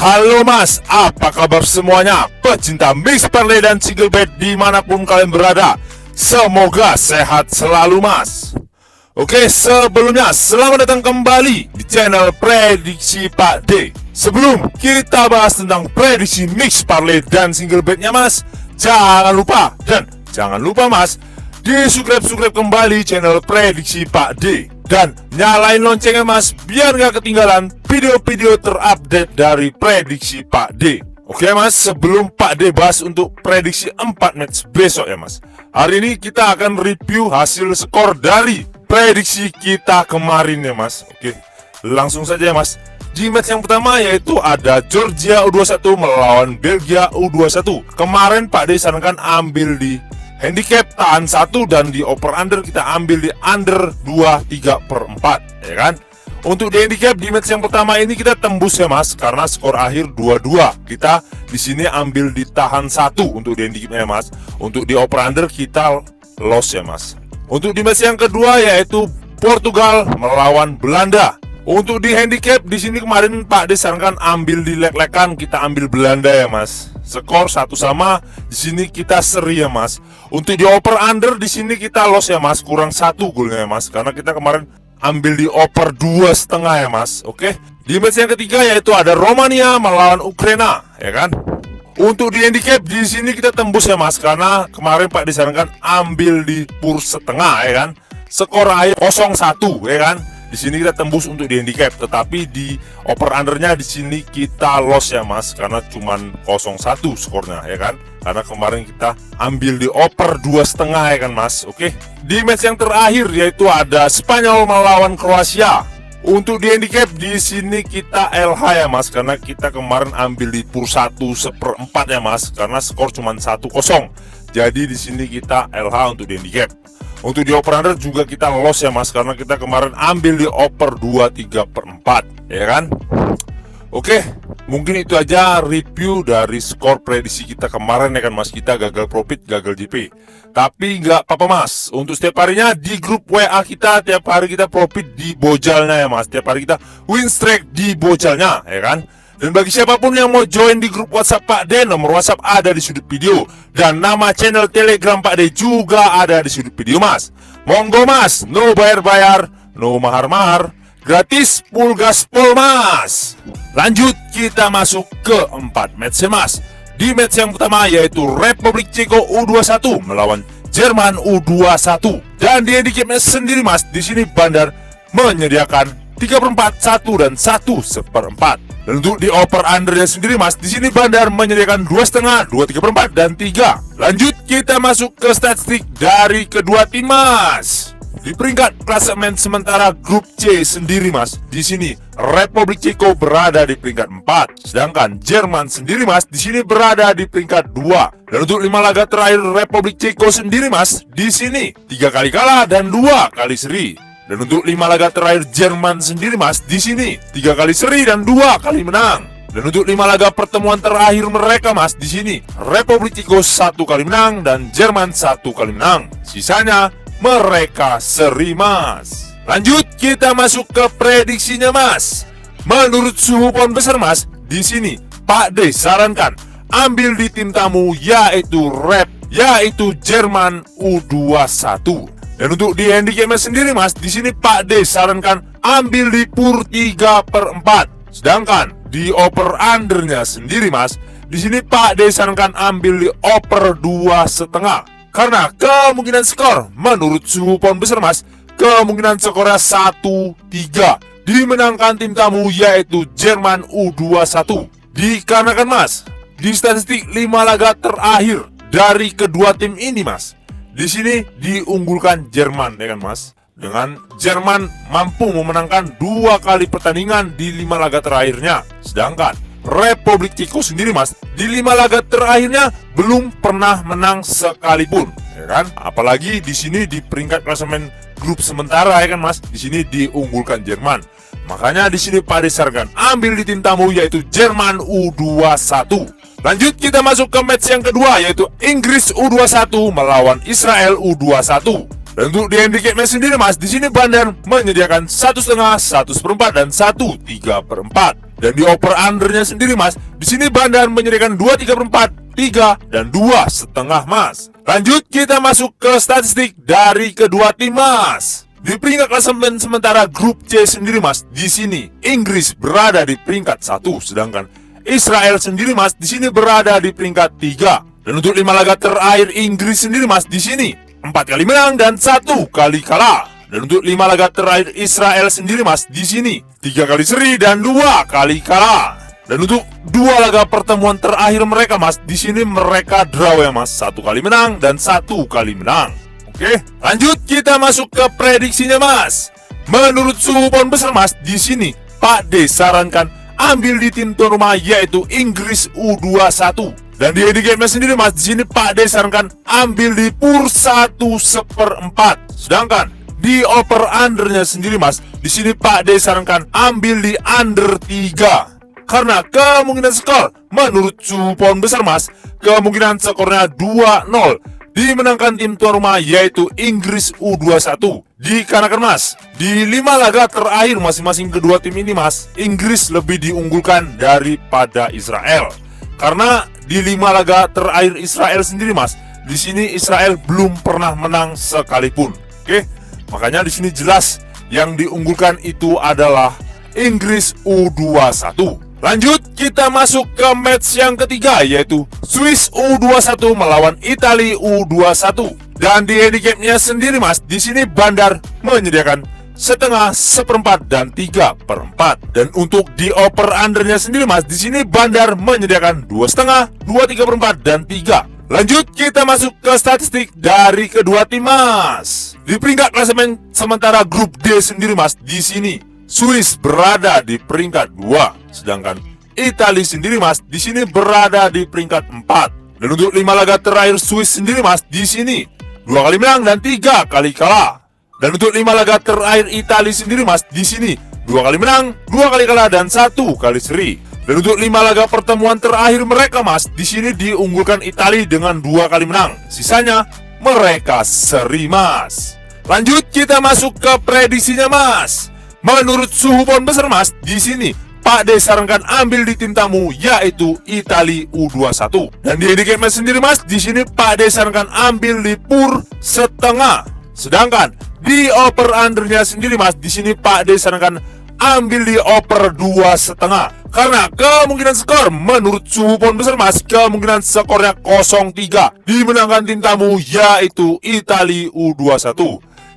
Halo mas, apa kabar semuanya? Pecinta mix parlay dan single bet dimanapun kalian berada, semoga sehat selalu mas. Oke, sebelumnya selamat datang kembali di channel Prediksi Pak D. Sebelum kita bahas tentang prediksi mix parlay dan single betnya mas, jangan lupa mas, di subscribe kembali channel Prediksi Pak D. Dan nyalain loncengnya mas, biar gak ketinggalan video-video terupdate dari Prediksi Pak D. Oke mas, sebelum Pak D bahas untuk prediksi 4 match besok ya mas, hari ini kita akan review hasil skor dari prediksi kita kemarin ya mas. Oke, langsung saja ya mas. Di match yang pertama yaitu ada Georgia U21 melawan Belgia U21. Kemarin Pak D sarankan ambil di handicap tahan 1 dan di over under kita ambil di under 2/3/4 ya kan. Untuk di handicap di match yang pertama ini kita tembus ya mas, karena skor akhir 2-2. Kita di sini ambil di tahan 1 untuk di handicapnya mas. Untuk di over under kita loss ya mas. Untuk di match yang kedua yaitu Portugal melawan Belanda. Untuk di handicap di sini kemarin Pak D sarankan ambil di leg-legan, kita ambil Belanda ya mas. Skor 1 sama, di sini kita seri ya mas. Untuk di over under di sini kita loss ya mas, kurang 1 golnya ya mas, karena kita kemarin ambil di over 2,5 ya mas. Oke. Di match yang ketiga yaitu ada Romania melawan Ukraina ya kan. Untuk di handicap di sini kita tembus ya mas, karena kemarin Pak disarankan ambil di pur setengah ya kan. Skor akhir 0-1 ya kan. Di sini kita tembus untuk di handicap, tetapi di over undernya di sini kita loss ya mas, karena cuman 0-1 skornya ya kan. Karena kemarin kita ambil di over 2,5 ya kan mas. Oke. Di match yang terakhir yaitu ada Spanyol melawan Kroasia. Untuk di handicap di sini kita LH ya mas, karena kita kemarin ambil di pur 1/4 ya mas, karena skor cuman 1-0. Jadi di sini kita LH untuk di handicap. Untuk di over under juga kita loss ya mas, karena kita kemarin ambil di over 2/3/4 ya kan. Oke, mungkin itu aja review dari skor prediksi kita kemarin ya kan mas. Kita gagal profit, gagal JP, tapi nggak apa-apa mas. Untuk setiap harinya di grup WA kita, tiap hari kita profit di bojalnya ya mas. Tiap hari kita win streak di bojalnya ya kan. Dan bagi siapapun yang mau join di grup WhatsApp Pak D, nomor WhatsApp ada di sudut video. Dan nama channel Telegram Pak D juga ada di sudut video mas. Monggo mas, no bayar-bayar, no mahar-mahar, gratis full gaspol mas. Lanjut kita masuk ke 4 match mas. Di match yang pertama yaitu Republik Ceko U21 melawan Jerman U21. Dan di handicapnya sendiri mas, di sini Bandar menyediakan 3/4, 1 dan 1/4. Dan untuk di over undernya sendiri mas, di sini Bandar menyediakan 2,5, 2/3/4 dan 3. Lanjut kita masuk ke statistik dari kedua tim mas. Di peringkat klasemen sementara grup C sendiri mas, di sini Republik Ceko berada di peringkat 4, sedangkan Jerman sendiri mas di sini berada di peringkat 2. Dan untuk 5 laga terakhir Republik Ceko sendiri mas, di sini 3 kali kalah dan 2 kali seri. Dan untuk 5 laga terakhir Jerman sendiri mas, di sini 3 kali seri dan 2 kali menang. Dan untuk 5 laga pertemuan terakhir mereka mas, di sini Republik Ceko 1 kali menang dan Jerman 1 kali menang. Sisanya mereka seri mas. Lanjut kita masuk ke prediksinya mas. Menurut suhu pohon besar mas, di sini Pak D sarankan ambil di tim tamu yaitu Jerman U21. Dan untuk di handicapnya sendiri mas, di sini Pak D sarankan ambil di pur 3/4. Sedangkan di over undernya sendiri mas, di sini Pak D sarankan ambil di over 2,5. Karena kemungkinan skor menurut suhu pohon besar mas, kemungkinan skornya 1-3 dimenangkan tim tamu yaitu Jerman U21. Dikarenakan mas, di statistik 5 laga terakhir dari kedua tim ini mas, di sini diunggulkan Jerman ya kan mas. Dengan Jerman mampu memenangkan 2 kali pertandingan di 5 laga terakhirnya. Sedangkan Republik Ceko sendiri mas, di 5 laga terakhirnya belum pernah menang sekalipun ya kan. Apalagi di sini di peringkat klasemen grup sementara ya kan mas, di sini diunggulkan Jerman. Makanya di sini Pak Desarkan ambil di tim tamu yaitu Jerman U21. Lanjut kita masuk ke match yang kedua yaitu Inggris U21 melawan Israel U21. Dan untuk di handicapnya sendiri mas, di sini Bandar menyediakan 1,5, 1/4 dan 1/3/4. Dan di over-undernya sendiri mas, di sini Bandar menyediakan 2,3/4, 3, dan 2,5 mas. Lanjut kita masuk ke statistik dari kedua tim mas. Di peringkat klasemen sementara grup C sendiri mas, di sini Inggris berada di peringkat 1, sedangkan Israel sendiri mas di sini berada di peringkat 3. Dan untuk 5 laga terakhir Inggris sendiri mas di sini 4 kali menang dan 1 kali kalah. Dan untuk 5 laga terakhir Israel sendiri mas di sini 3 kali seri dan 2 kali kalah. Dan untuk 2 laga pertemuan terakhir mereka mas di sini mereka draw ya mas, 1 kali menang dan 1 kali menang. Oke, lanjut kita masuk ke prediksinya mas. Menurut suhu pon besar mas, di sini Pak D sarankan ambil di tim tuan rumah yaitu Inggris U21. Dan di handicapnya sendiri mas, di sini Pak D sarankan ambil di PUR 1/4. Sedangkan di over undernya sendiri mas, di sini Pak D sarankan ambil di under 3. Karena kemungkinan skor menurut suhu pon besar mas, kemungkinan skornya 2-0 dimenangkan tim tuan rumah yaitu Inggris U21. Dikarenakan mas, di 5 laga terakhir masing-masing kedua tim ini mas, Inggris lebih diunggulkan daripada Israel. Karena di 5 laga terakhir Israel sendiri mas, di sini Israel belum pernah menang sekalipun. Oke, makanya di sini jelas yang diunggulkan itu adalah Inggris U21. Lanjut kita masuk ke match yang ketiga yaitu Swiss U21 melawan Italia U21. Dan di handicapnya sendiri mas, di sini Bandar menyediakan setengah, seperempat, dan 3/4. Dan untuk di over undernya sendiri mas, di sini Bandar menyediakan 2,5, 2,3/4, dan 3. Lanjut kita masuk ke statistik dari kedua tim mas. Di peringkat klasemen sementara grup D sendiri mas, di sini Swiss berada di peringkat 2, sedangkan Italia sendiri mas di sini berada di peringkat 4. Dan untuk 5 laga terakhir Swiss sendiri mas, di sini 2 kali menang dan 3 kali kalah. Dan untuk 5 laga terakhir Italia sendiri mas, di sini 2 kali menang, 2 kali kalah, dan 1 kali seri. Dan untuk 5 laga pertemuan terakhir mereka mas, di sini diunggulkan Italia dengan 2 kali menang. Sisanya mereka seri mas. Lanjut kita masuk ke prediksinya mas. Menurut suhu pon besar mas, di sini Pak D sarankan ambil di tim tamu yaitu Italia U21. Dan di handicapnya sendiri mas, di sini Pak D sarankan ambil di PUR setengah. Sedangkan di over undernya sendiri mas, di sini Pak D sarankan ambil di over 2,5. Karena kemungkinan skor menurut suhu pon besar mas, kemungkinan skornya 0-3 dimenangkan tim tamu yaitu Italia U21.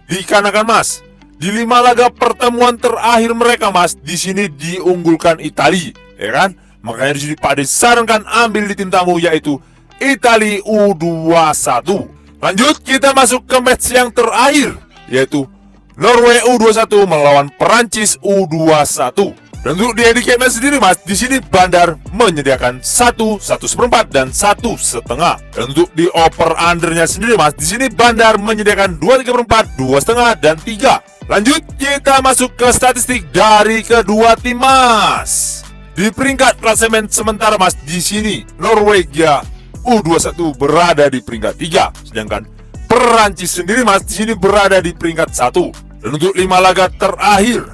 Dikarenakan mas, di 5 laga pertemuan terakhir mereka mas, di sini diunggulkan Italia, ya kan? Makanya di sini Pak D sarankan ambil di tim tamu yaitu Italia U21. Lanjut kita masuk ke match yang terakhir yaitu Norway U21 melawan Perancis U21. Dan untuk di handicapnya sendiri mas, di sini Bandar menyediakan 1, 1/4, dan 1,5. Dan untuk di over undernya sendiri mas, di sini Bandar menyediakan 2,3/4, 2,5, dan 3. Lanjut kita masuk ke statistik dari kedua tim mas. Di peringkat klasemen sementara mas, di sini Norwegia U21 berada di peringkat 3, sedangkan Perancis sendiri mas di sini berada di peringkat 1. Dan untuk 5 laga terakhir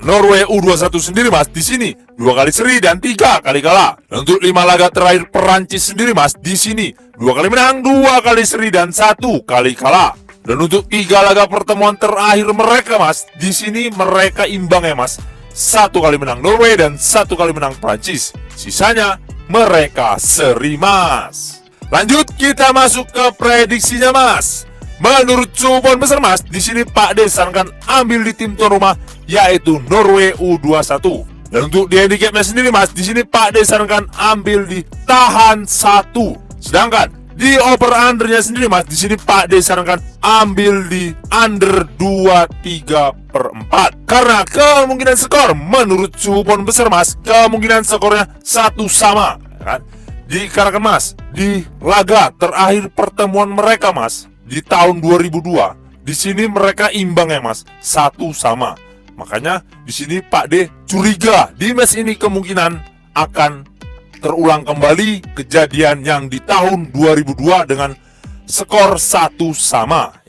Norway U21 sendiri mas di sini 2 kali seri dan 3 kali kalah. Dan untuk 5 laga terakhir Perancis sendiri mas di sini 2 kali menang, 2 kali seri, dan 1 kali kalah. Dan untuk 3 laga pertemuan terakhir mereka mas, di sini mereka imbang ya mas, 1 kali menang Norway dan 1 kali menang Prancis. Sisanya mereka seri mas. Lanjut kita masuk ke prediksinya mas. Menurut suhu pon besar mas, di sini Pak D sarankan ambil di tim tuan rumah yaitu Norway U21. Dan untuk di handicapnya sendiri mas, di sini Pak D sarankan ambil di tahan 1. Sedangkan di over undernya sendiri mas, di sini Pak D sarankan ambil di under 2,3/4. Karena kemungkinan skor menurut suhu pon besar mas, kemungkinan skornya 1 sama, kan? Dikarenakan mas, di laga terakhir pertemuan mereka mas di tahun 2002, di sini mereka imbang ya mas, 1 sama. Makanya di sini Pak D curiga di match ini kemungkinan akan terulang kembali kejadian yang di tahun 2002 dengan skor 1-1,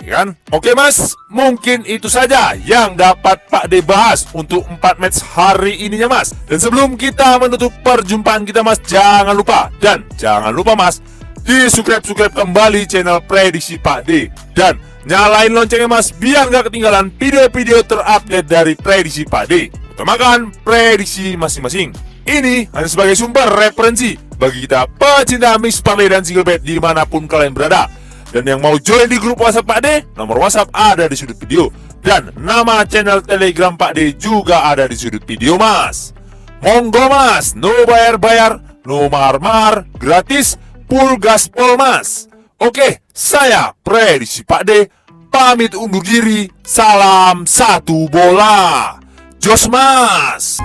ya kan? Oke mas, mungkin itu saja yang dapat Pak D bahas untuk 4 match hari ininya mas. Dan sebelum kita menutup perjumpaan kita mas, jangan lupa mas, di subscribe kembali channel Prediksi Pak D. Dan nyalain loncengnya mas, biar nggak ketinggalan video-video terupdate dari Prediksi Pak D. Utamakan prediksi masing-masing. Ini hanya sebagai sumber referensi bagi kita pecinta mix parlay dan single bet dimanapun kalian berada. Dan yang mau join di grup WhatsApp Pak D, nomor WhatsApp ada di sudut video. Dan nama channel Telegram Pak D juga ada di sudut video mas. Monggo mas, no bayar-bayar, no mahar-mahar, gratis, full gaspol mas. Oke, saya Prediksi Pak D, pamit undur diri. Salam satu bola. Jos mas.